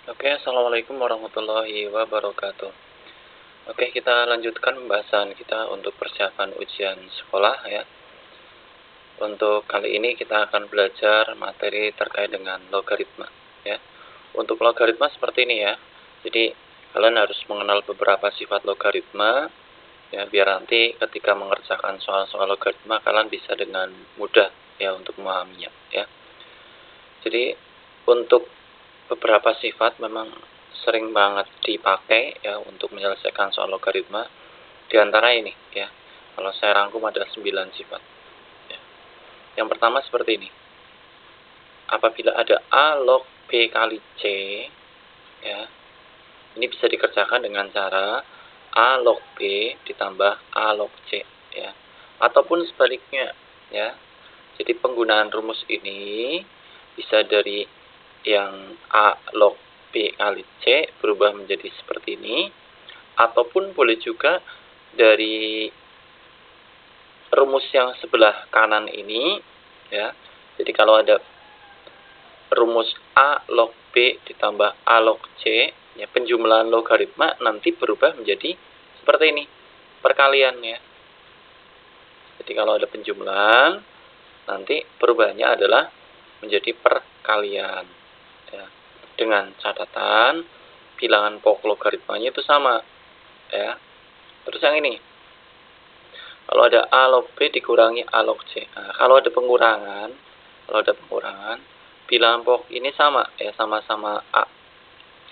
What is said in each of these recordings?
Oke, Assalamualaikum warahmatullahi wabarakatuh. Oke, kita lanjutkan pembahasan kita untuk persiapan ujian sekolah ya. Untuk kali ini kita akan belajar materi terkait dengan logaritma ya. Untuk logaritma seperti ini ya. Jadi kalian harus mengenal beberapa sifat logaritma ya, biar nanti ketika mengerjakan soal-soal logaritma kalian bisa dengan mudah ya untuk memahaminya ya. Jadi untuk beberapa sifat memang sering banget dipakai ya untuk menyelesaikan soal logaritma. Di antara ini ya, kalau saya rangkum ada 9 sifat ya. Yang pertama seperti ini. Apabila ada A log B kali C ya, ini bisa dikerjakan dengan cara A log B ditambah A log C ya, ataupun sebaliknya ya. Jadi penggunaan rumus ini bisa dari yang A log B kali C berubah menjadi seperti ini, ataupun boleh juga dari rumus yang sebelah kanan ini ya. Jadi kalau ada rumus A log B ditambah A log C ya, penjumlahan logaritma nanti berubah menjadi seperti ini, perkalian ya. Jadi kalau ada penjumlahan nanti perubahannya adalah menjadi perkalian ya. Dengan catatan bilangan pokok logaritmanya itu sama ya. Terus yang ini, kalau ada A log B dikurangi A log C. Nah, kalau ada pengurangan bilangan pokok ini sama ya, sama-sama A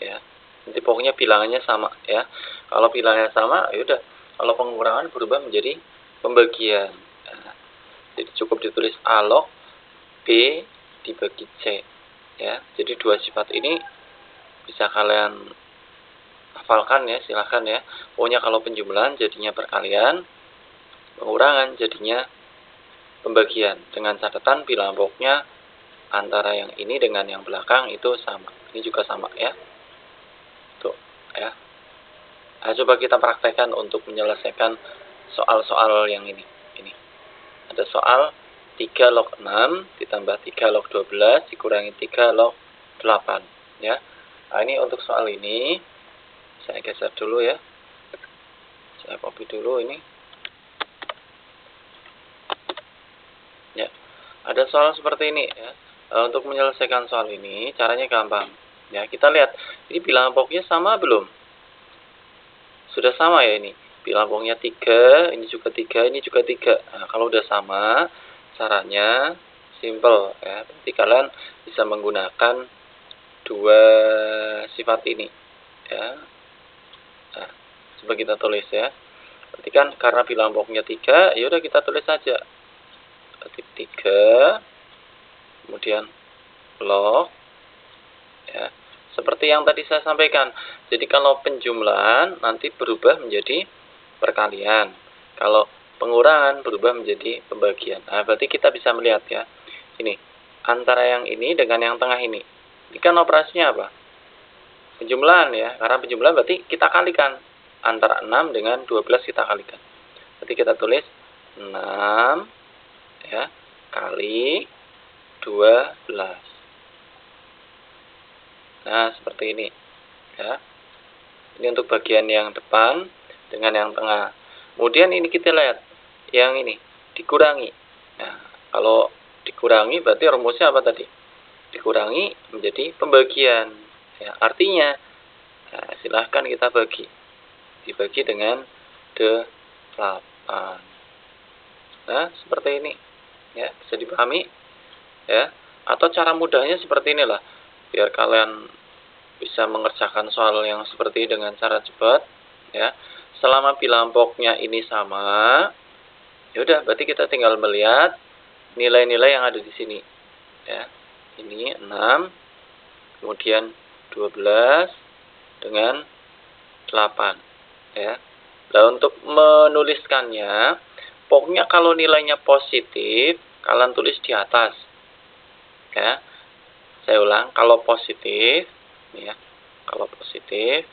ya. Nanti pokoknya bilangannya sama ya. Kalau bilangannya sama ya udah, kalau pengurangan berubah menjadi pembagian. Nah, jadi cukup ditulis A log B dibagi C ya. Jadi dua sifat ini bisa kalian hafalkan ya, silahkan ya. Pokoknya kalau penjumlahan jadinya perkalian, pengurangan jadinya pembagian, dengan catatan bilangan pokoknya antara yang ini dengan yang belakang itu sama. Ini juga sama ya. Tuh ya. Nah, coba kita praktekkan untuk menyelesaikan soal-soal yang ini. Ini ada soal 3 log 6 ditambah 3 log 12 dikurangi 3 log 8 ya. Nah, ini untuk soal ini saya geser dulu ya. Saya copy dulu ini. Ya. Ada soal seperti ini ya. Untuk menyelesaikan soal ini caranya gampang. Ya, kita lihat ini bilangan pokoknya sama belum? Sudah sama ya ini. Bilangan pokoknya 3, ini juga 3, ini juga 3. Nah, kalau udah sama, caranya simple ya. Berarti kalian bisa menggunakan dua sifat ini ya. Nah, coba kita tulis ya. Berarti kan karena bilangan pokoknya 3, ya udah kita tulis saja. Berarti 3 kemudian log ya. Seperti yang tadi saya sampaikan. Jadi kalau penjumlahan nanti berubah menjadi perkalian. Kalau pengurangan berubah menjadi pembagian. Nah, berarti kita bisa melihat ya. Ini antara yang ini dengan yang tengah ini. Ini kan operasinya apa? Penjumlahan ya. Karena penjumlahan berarti kita kalikan. Antara 6 dengan 12 kita kalikan. Berarti kita tulis 6 ya kali 12. Nah, seperti ini ya. Ini untuk bagian yang depan dengan yang tengah. Kemudian ini kita lihat yang ini dikurangi. Nah, kalau dikurangi berarti rumusnya apa tadi? Dikurangi menjadi pembagian ya. Artinya nah, silahkan kita bagi. Dibagi dengan 8. Nah, seperti ini ya, bisa dipahami ya. Atau cara mudahnya seperti inilah, biar kalian bisa mengerjakan soal yang seperti dengan cara cepat ya. Selama bilangan pokoknya ini sama, ya udah berarti kita tinggal melihat nilai-nilai yang ada di sini ya. Ini 6 kemudian 12 dengan 8 ya. Nah, untuk menuliskannya pokoknya kalau nilainya positif kalian tulis di atas ya. Saya ulang, kalau positif ya, kalau positif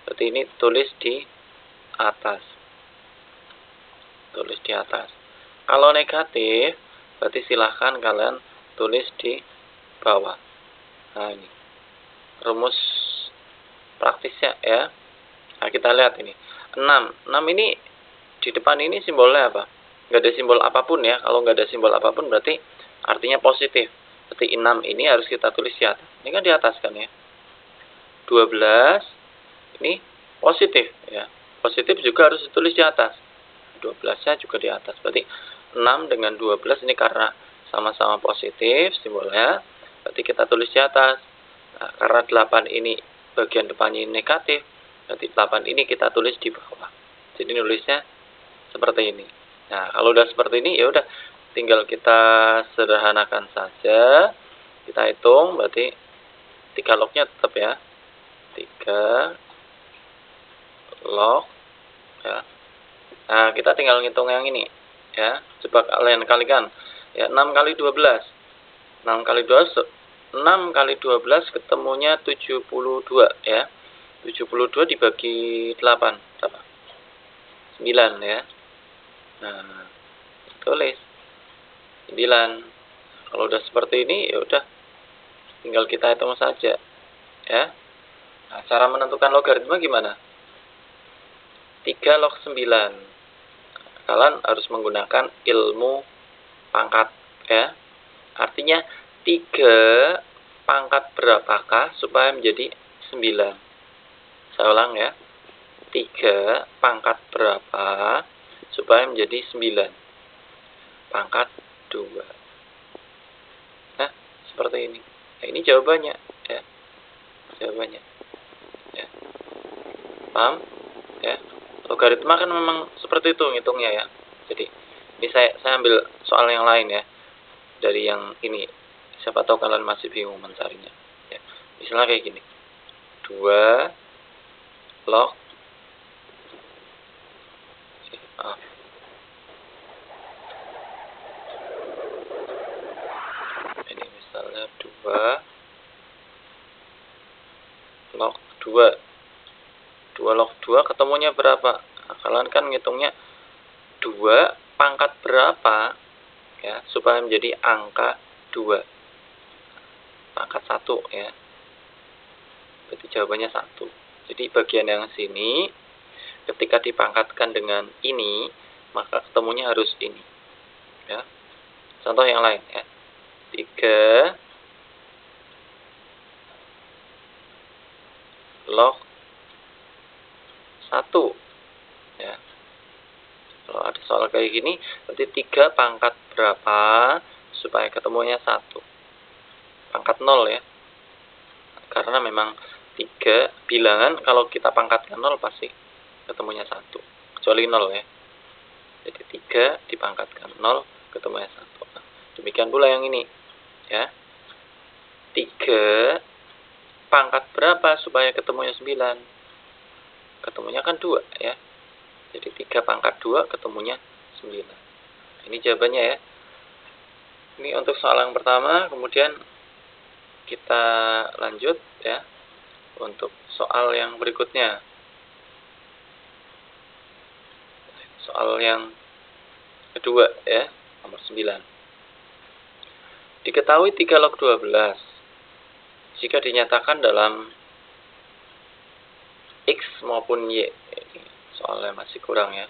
berarti ini tulis di atas. Tulis di atas. Kalau negatif berarti silahkan kalian tulis di bawah. Nah, ini rumus praktisnya ya. Nah, kita lihat ini. 6. 6 ini di depan ini simbolnya apa? Nggak ada simbol apapun ya. Kalau nggak ada simbol apapun berarti artinya positif. Berarti 6 ini harus kita tulis di atas. Ini kan di atas kan ya. 12 ini positif ya. Positif juga harus ditulis di atas. 12-nya juga di atas. Berarti 6 dengan 12 ini karena sama-sama positif simbolnya. Berarti kita tulis di atas. Nah, karena 8 ini bagian depannya ini negatif. Berarti 8 ini kita tulis di bawah. Jadi nulisnya seperti ini. Nah, kalau udah seperti ini ya udah tinggal kita sederhanakan saja. Kita hitung berarti 3 lognya tetap ya. 3 log ya. Nah, kita tinggal ngitung yang ini ya. Coba kalian kalikan. Ya, 6 kali 12. 6 kali 12 6 kali 12 ketemunya 72 ya. 72 dibagi 8 berapa? 9 ya. Nah, tulis 9. Kalau udah seperti ini ya udah tinggal kita hitung saja ya. Nah, cara menentukan logaritma gimana? 3 log 9. Kalian harus menggunakan ilmu pangkat ya. Artinya 3 pangkat berapakah supaya menjadi 9? Saya ulang ya. 3 pangkat berapa supaya menjadi 9? Pangkat 2. Nah, seperti ini. Nah, ini jawabannya ya. Jawabannya. Ya. Paham? Ya. Logaritma kan memang seperti itu ngitungnya ya. Jadi, ini saya ambil soal yang lain ya. Dari yang ini. Siapa tahu kalian masih bingung mencarinya. Ya. Misalnya kayak gini. 2 log ini misalnya 2 log 2 log 2 ketemunya berapa? Nah, kalian kan ngitungnya 2 pangkat berapa ya supaya menjadi angka 2. Pangkat 1 ya. Berarti jawabannya 1. Jadi bagian yang sini ketika dipangkatkan dengan ini maka ketemunya harus ini ya. Contoh yang lain ya. 3 log 1 ya. Kalau ada soal kayak gini berarti 3 pangkat berapa supaya ketemunya 1. Pangkat 0 ya. Karena memang 3 bilangan kalau kita pangkatkan 0 pasti ketemunya 1. Kecuali 0 ya. Jadi 3 dipangkatkan 0 ketemunya 1. Nah, demikian pula yang ini ya. 3 pangkat berapa supaya ketemunya 9? Ketemunya kan 2 ya. Jadi 3 pangkat 2 ketemunya 9. Ini jawabannya ya. Ini untuk soal yang pertama, kemudian kita lanjut ya untuk soal yang berikutnya. Soal yang kedua ya, nomor 9. Diketahui 3 log 12 jika dinyatakan dalam X maupun Y. Soalnya masih kurang ya.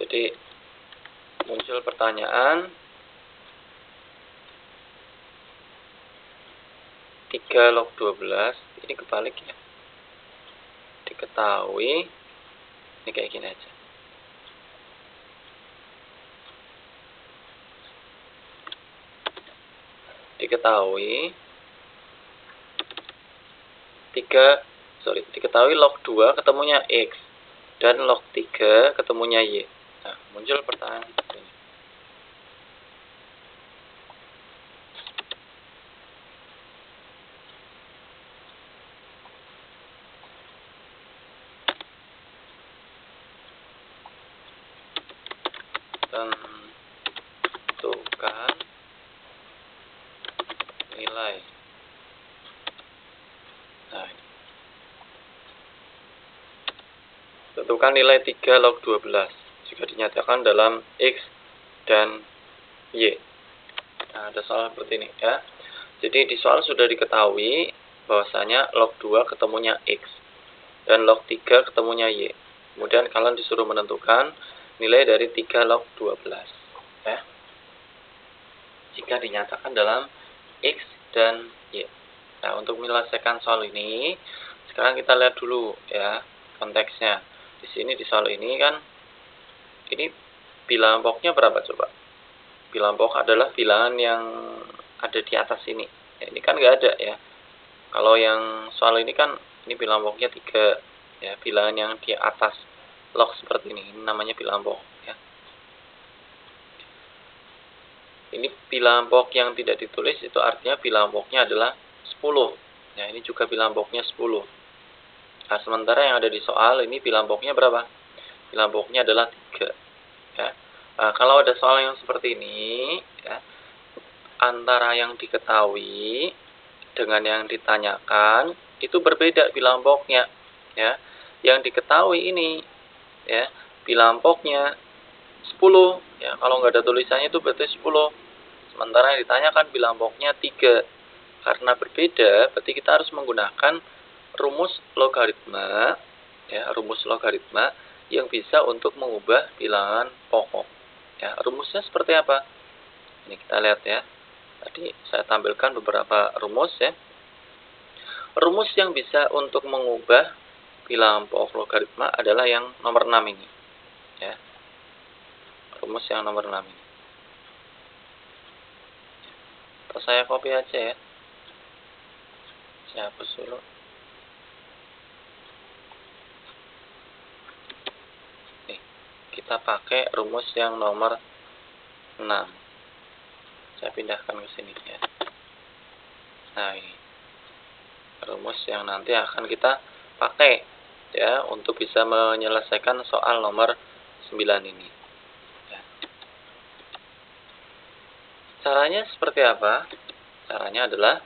Jadi muncul pertanyaan 3 log 12 ini kebalik ya. Diketahui ini kayak gini aja. Diketahui diketahui log 2 ketemunya X dan log 3 ketemunya Y. Nah, muncul pertanyaan seperti ini. Tentukan nilai. Nah, ini. Tentukan nilai 3 log 12 jika dinyatakan dalam X dan Y. Nah, ada soal seperti ini ya. Jadi di soal sudah diketahui bahwasanya log 2 ketemunya X dan log 3 ketemunya Y. Kemudian kalian disuruh menentukan nilai dari 3 log 12 ya. Jika dinyatakan dalam X dan Y. Nah, untuk menyelesaikan soal ini, sekarang kita lihat dulu ya konteksnya. Di sini di soal ini kan ini bilangan pokoknya berapa coba? Bilangan pokok adalah bilangan yang ada di atas ini. Ya, ini kan nggak ada ya. Kalau yang soal ini kan ini bilangan pokoknya 3 ya, bilangan yang di atas log seperti ini namanya bilangan pokok ya. Ini bilangan pokok yang tidak ditulis itu artinya bilangan pokoknya adalah 10. Ya, ini juga bilangan pokoknya 10. Nah, sementara yang ada di soal ini bilangan pokoknya berapa? Bilangan pokoknya adalah 3. Ya. Nah, kalau ada soal yang seperti ini, ya, antara yang diketahui dengan yang ditanyakan itu berbeda bilangan pokoknya. Ya. Yang diketahui ini, ya, bilangan pokoknya 10. Ya, kalau nggak ada tulisannya itu berarti 10. Sementara yang ditanyakan bilangan pokoknya 3. Karena berbeda, berarti kita harus menggunakan rumus logaritma, ya, rumus logaritma yang bisa untuk mengubah bilangan pokok. Ya, rumusnya seperti apa? Ini kita lihat ya. Tadi saya tampilkan beberapa rumus ya. Rumus yang bisa untuk mengubah bilangan pokok logaritma adalah yang nomor 6 ini. Ya. Rumus yang nomor 6 ini. Atau saya copy aja ya. Saya hapus dulu. Nih, kita pakai rumus yang nomor 6. Saya pindahkan ke sini ya. Nah, ini rumus yang nanti akan kita pakai ya untuk bisa menyelesaikan soal nomor 9 ini. Ya. Caranya seperti apa? Caranya adalah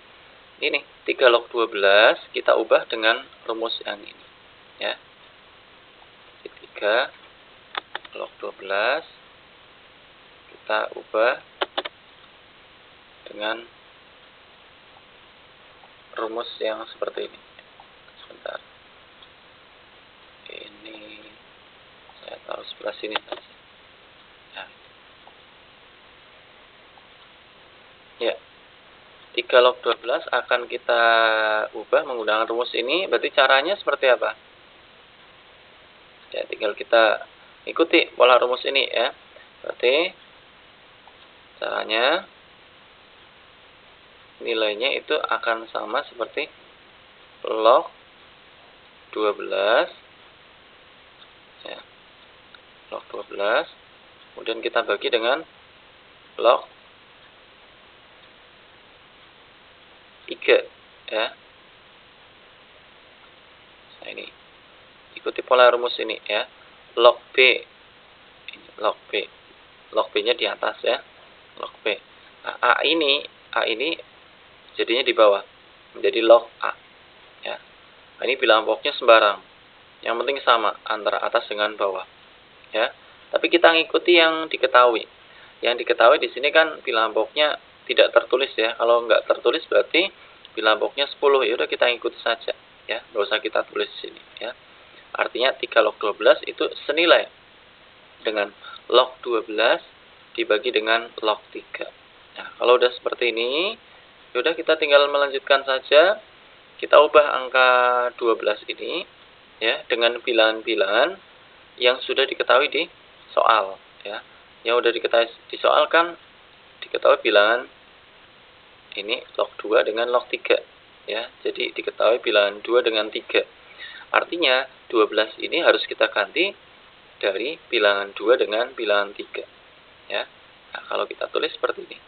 ini 3 log 12 kita ubah dengan rumus yang ini ya. 3 log 12 kita ubah dengan rumus yang seperti ini. Sebentar. Ini saya taruh sebelah sini saja. Ya. 3 log 12 akan kita ubah menggunakan rumus ini. Berarti caranya seperti apa? Ya, tinggal kita ikuti pola rumus ini ya. Berarti caranya nilainya itu akan sama seperti log 12 ya. Log 12 kemudian kita bagi dengan log 3 ya. Nah, ini ikuti pola rumus ini ya. Log B ini log B. Log B-nya di atas ya. Log B. Nah, A ini jadinya di bawah menjadi log A ya. Nah, ini bilangan pokoknya sembarang. Yang penting sama antara atas dengan bawah ya. Tapi kita ngikuti yang diketahui. Yang diketahui di sini kan bilangan pokoknya tidak tertulis ya. Kalau nggak tertulis berarti bilangan pokoknya 10. Ya udah kita ikuti saja ya. Nggak usah kita tulis di sini ya. Artinya 3 log 12 itu senilai dengan log 12 dibagi dengan log 3. Nah, kalau udah seperti ini, yaudah kita tinggal melanjutkan saja. Kita ubah angka 12 ini ya dengan bilangan-bilangan yang sudah diketahui di soal ya. Yang sudah diketahui di soal kan diketahui bilangan ini log 2 dengan log 3 ya. Jadi diketahui bilangan 2 dengan 3. Artinya 12 ini harus kita ganti dari bilangan 2 dengan bilangan 3 ya. Nah, kalau kita tulis seperti ini.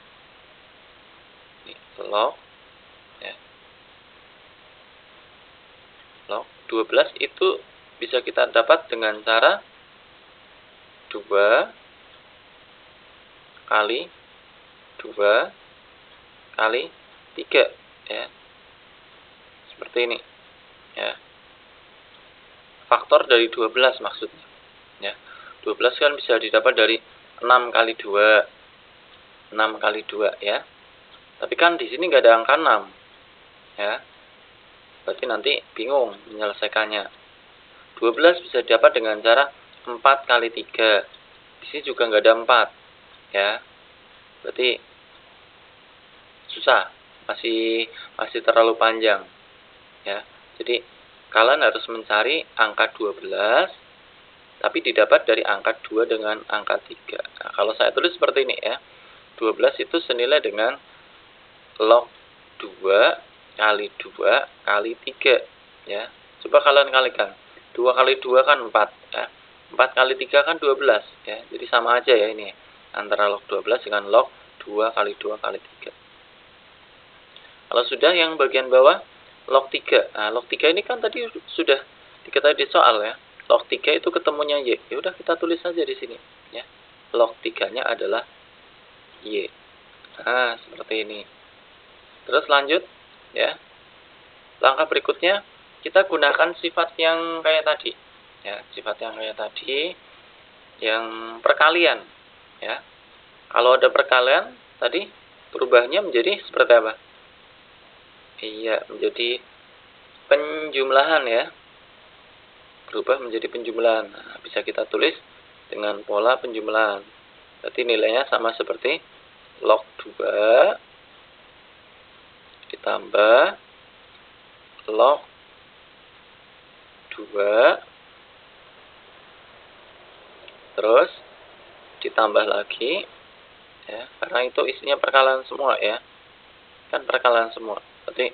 Log ya. Log 12 itu bisa kita dapat dengan cara 2 kali 2 kali 3 ya. Seperti ini ya. Faktor dari 12 maksudnya ya. 12 kan bisa didapat dari 6 kali 2. 6 kali 2 ya. Tapi kan di sini nggak ada angka 6. Ya. Berarti nanti bingung menyelesaikannya. 12 bisa didapat dengan cara 4 kali 3. Di sini juga nggak ada 4. Ya. Berarti susah. Masih terlalu panjang. Ya. Jadi kalian harus mencari angka 12 tapi didapat dari angka 2 dengan angka 3. Nah, kalau saya tulis seperti ini ya. 12 itu senilai dengan log 2 kali 2 kali 3 ya. Coba kalian kalikan. 2 kali 2 kan 4 ya. 4 kali 3 kan 12 ya. Jadi sama aja ya ini. Antara log 12 dengan log 2 kali 2 kali 3. Kalau sudah yang bagian bawah log 3. Nah, log 3 ini kan tadi sudah diketahui di soal ya. Log 3 itu ketemunya Y. Ya udah kita tulis saja di sini ya. Log 3-nya adalah Y. Nah, seperti ini. Terus lanjut ya. Langkah berikutnya kita gunakan sifat yang kayak tadi. Ya, sifat yang kayak tadi yang perkalian ya. Kalau ada perkalian tadi berubahnya menjadi seperti apa? Iya, menjadi penjumlahan ya. Berubah menjadi penjumlahan. Nah, bisa kita tulis dengan pola penjumlahan. Berarti nilainya sama seperti log 2 ditambah log 2 terus ditambah lagi ya, karena itu isinya perkalian semua ya. Kan perkalian semua. Berarti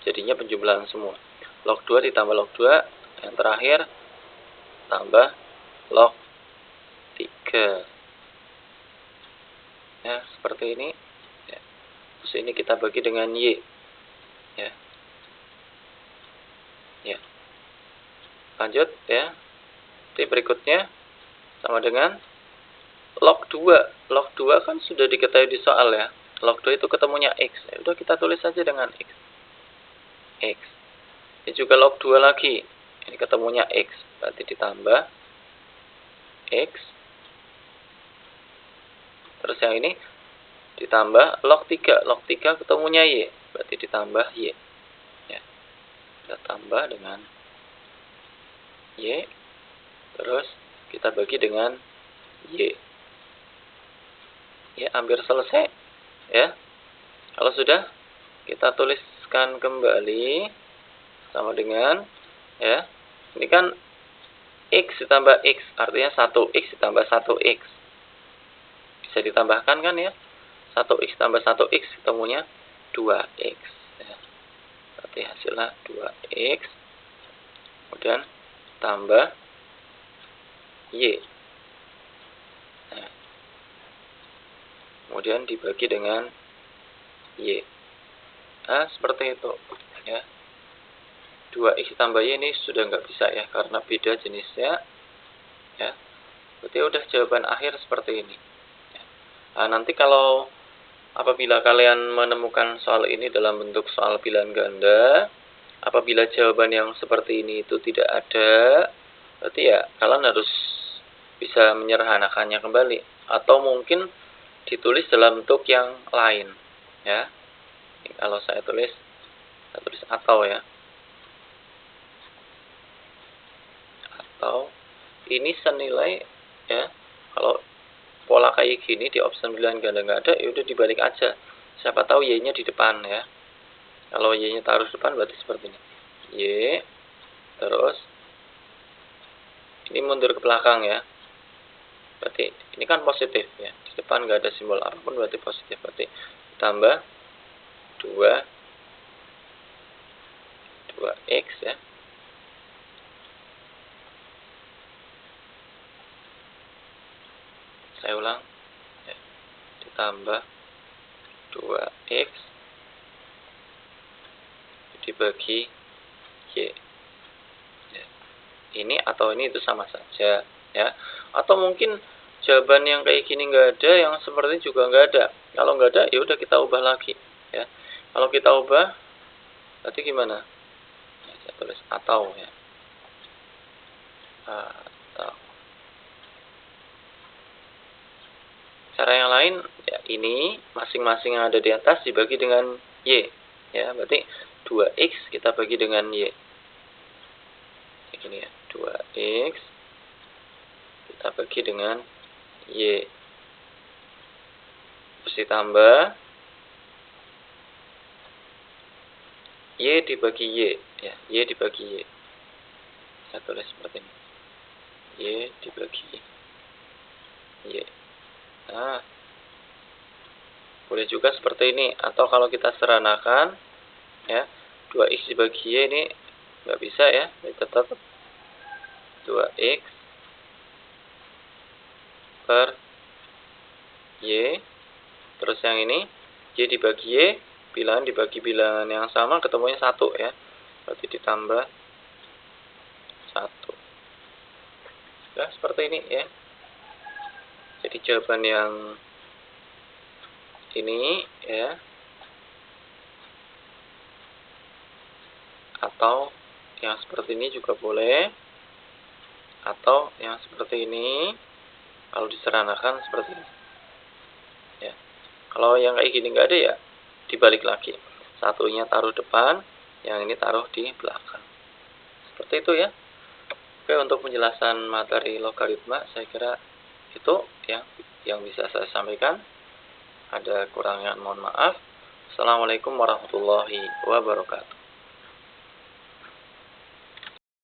jadinya penjumlahan semua. Log 2 ditambah log 2, yang terakhir tambah log 3. Ya, seperti ini. Ya. Terus ini kita bagi dengan Y. Ya. Ya. Lanjut ya. Jadi berikutnya sama dengan log 2. Log 2 kan sudah diketahui di soal ya. Log 2 itu ketemunya X. Ya udah kita tulis saja dengan X. X. Ini juga log 2 lagi. Ini ketemunya X. Berarti ditambah X. Terus yang ini ditambah log 3. Log 3 ketemunya Y. Berarti ditambah Y. Ya. Kita tambah dengan Y. Terus kita bagi dengan Y. Ya, hampir selesai. Ya. Kalau sudah, kita tuliskan kembali sama dengan ya. Ini kan X ditambah X, artinya 1X ditambah 1X. Bisa ditambahkan kan ya. 1X tambah 1X ketemunya 2X. Ya. Berarti hasilnya 2X. Kemudian tambah Y. Nah. Kemudian dibagi dengan Y. Nah, seperti itu. Ya. 2X tambah Y ini sudah nggak bisa ya, karena beda jenisnya. Ya. Berarti udah jawaban akhir seperti ini. Ya. Nah, nanti kalau apabila kalian menemukan soal ini dalam bentuk soal pilihan ganda, apabila jawaban yang seperti ini itu tidak ada, berarti ya kalian harus bisa menyederhanakannya kembali. Atau mungkin ditulis dalam bentuk yang lain. Ya. Ini kalau saya tulis atau ya. Atau ini senilai ya. Kalau pola kayak gini di opsi 9 ganda nggak ada, ya udah dibalik aja. Siapa tahu Y-nya di depan ya. Kalau Y-nya taruh depan berarti seperti ini. Y terus ini mundur ke belakang ya. Berarti ini kan positif ya. Di depan nggak ada simbol apapun berarti positif. Berarti tambah 2x ya. Saya ulang ya. Ditambah 2x dibagi Y ya. Ini atau ini itu sama saja ya. Atau mungkin jawaban yang kayak gini nggak ada, yang seperti ini juga nggak ada. Kalau nggak ada ya udah kita ubah lagi ya. Kalau kita ubah berarti gimana? Ya, saya tulis atau ya. Atau lain, ya ini masing-masing yang ada di atas dibagi dengan Y. Ya, berarti 2X kita bagi dengan Y. Ini ya, 2X kita bagi dengan Y. Terus ditambah Y dibagi Y. Ya, Y dibagi Y. Saya tulis seperti ini. Y dibagi Y. Nah, boleh juga seperti ini. Atau kalau kita seranakan, ya, 2X dibagi Y ini nggak bisa ya. Tetap 2X per Y. Terus yang ini, Y dibagi Y, bilangan dibagi bilangan yang sama, ketemunya 1 ya. Berarti ditambah 1. Ya, seperti ini ya. Jadi jawaban yang ini ya, atau yang seperti ini juga boleh, atau yang seperti ini kalau diseranakan seperti ini ya. Kalau yang kayak gini nggak ada ya dibalik lagi, satunya taruh depan, yang ini taruh di belakang, seperti itu ya. Oke, untuk penjelasan materi logaritma saya kira itu yang bisa saya sampaikan. Ada kurangnya mohon maaf. Assalamualaikum warahmatullahi wabarakatuh.